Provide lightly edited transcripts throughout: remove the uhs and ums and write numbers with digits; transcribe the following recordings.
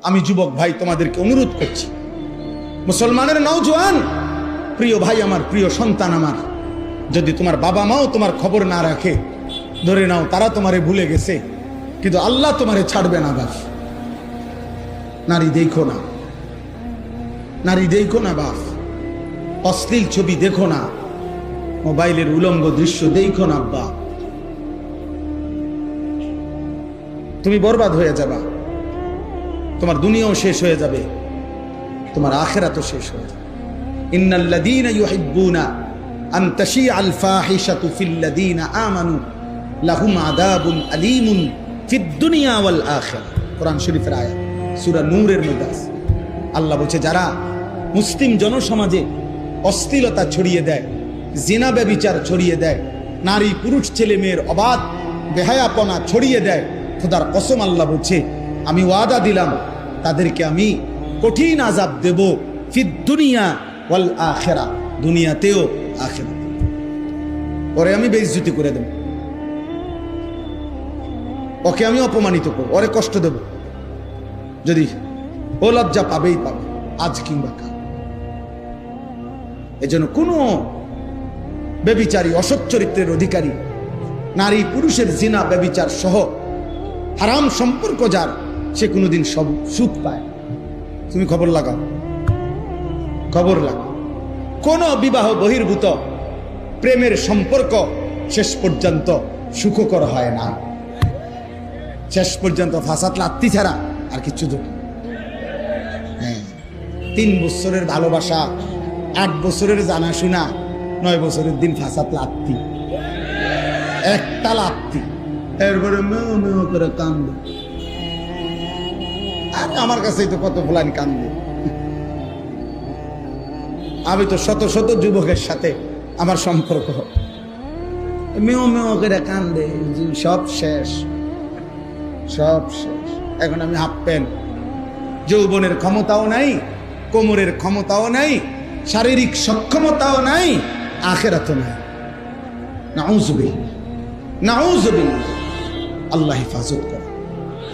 আমি যুবক ভাই তোমাদেরকে অনুরোধ করছি, মুসলমানের নওজোয়ান প্রিয় ভাই আমার, প্রিয় সন্তান আমার, যদি তোমার বাবা মাও তোমার খবর না রাখে, ধরে নাও তারা তোমারে ভুলে গেছে, কিন্তু আল্লাহ তোমারে ছাড়বে না। বাপ, নারী দেখো না, নারী দেখো না বাপ, অশ্লীল ছবি দেখো না, মোবাইলের উলঙ্গ দৃশ্য দেখো না আব্বা, তুমি বরবাদ হয়ে যাবা। তোমার দুনিয়াও শেষ হয়ে যাবে, তোমার আখিরাতও শেষ হয়ে যাবে। ইন্নাল্লাযীনা ইউহিব্বুনা আন তাশিআল ফাহিশাতু ফিল্লাযীনা আমানু লাহুম আযাবুন আলীমুন ফিদ দুনিয়া ওয়াল আখিরাহ। কোরআন শরীফের আয়াত, সূরা নূরের মধ্যে আছে। আল্লাহ বলছে, যারা মুসলিম জনসমাজে অশ্লীলতা ছড়িয়ে দেয়, জিনা ব্যভিচার ছড়িয়ে দেয়, নারী পুরুষ ছেলে মেয়ের অবাধ বেহায়াপনা ছড়িয়ে দেয়, খোদার কসম আল্লাহ বলছে, আমি ওয়াদা দিলাম তাদেরকে আমি কঠিন আযাব দেব, ফিদ দুনিয়া ওয়াল আখিরাহ, দুনিয়াতেও আখিরাতে। পরে আমি বেইজ্জতি করে দেব, ওকে আমি অপমানিত করব, ওরে কষ্ট দেব, যদি ও লজ্জা পাবেই পাবে, আজ কিংবা কাল। এজন্য কোনো ব্যভিচারী, অসৎ চরিত্রের অধিকারী, নারী পুরুষের জিনা ব্যভিচার সহ হারাম সম্পর্ক যার, সে কোনোদিন সব সুখ পায়। তুমি খবর লাগাও, খবর লাগাও, কোন বিবাহ বহির্ভূত প্রেমের সম্পর্ক শেষ পর্যন্ত সুখকর হয় না। শেষ পর্যন্ত ফাসাদ লাত্তি ছাড়া আর কিছু দুঃখ। হ্যাঁ, 3 বছরের ভালোবাসা, 8 বছরের জানাশোনা, 9 বছরের দিন ফাসাদ লাত্তি, একটা লাত্তি, এরপরে মেও মেও করে কান্দে। আর আমার কাছেই তো কত ফুলান কান্দে। আমি তো শত শত যুবকের সাথে আমার সম্পর্ক, মেও মেও করে কান্দে, সব শেষ, সব শেষ। এখন আমি হাফ প্যান্ট, যৌবনের ক্ষমতাও নাই, কোমরের ক্ষমতাও নাই, শারীরিক সক্ষমতাও নাই, আখিরাতও নাই। নাউযুবিল্লাহ, নাউযুবিল্লাহ। আল্লাহ হেফাজত করে,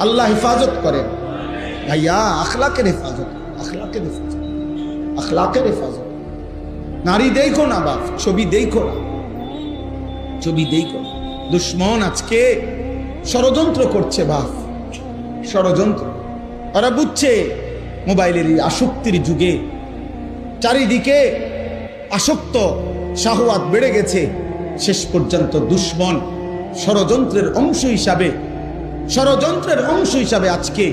আল্লাহ হেফাজত করে ভাইয়া, আখলাকের হেফাজত, আখলাকের হেফাজত, আখলাকের হেফাজত। নারী দেখো না বাপ, ছবি দেখো না, ছবি দেখো না। দুশ্মন আজকে ষড়যন্ত্র করছে বাপ, ষড়যন্ত্র। ওরা বুঝছে মোবাইলের আসক্তির যুগে চারিদিকে আসক্ত, শাহওয়াত বেড়ে গেছে। শেষ পর্যন্ত দুশ্মন ষড়যন্ত্রের অংশ হিসাবে, ষড়যন্ত্রের অংশ হিসাবে আজকে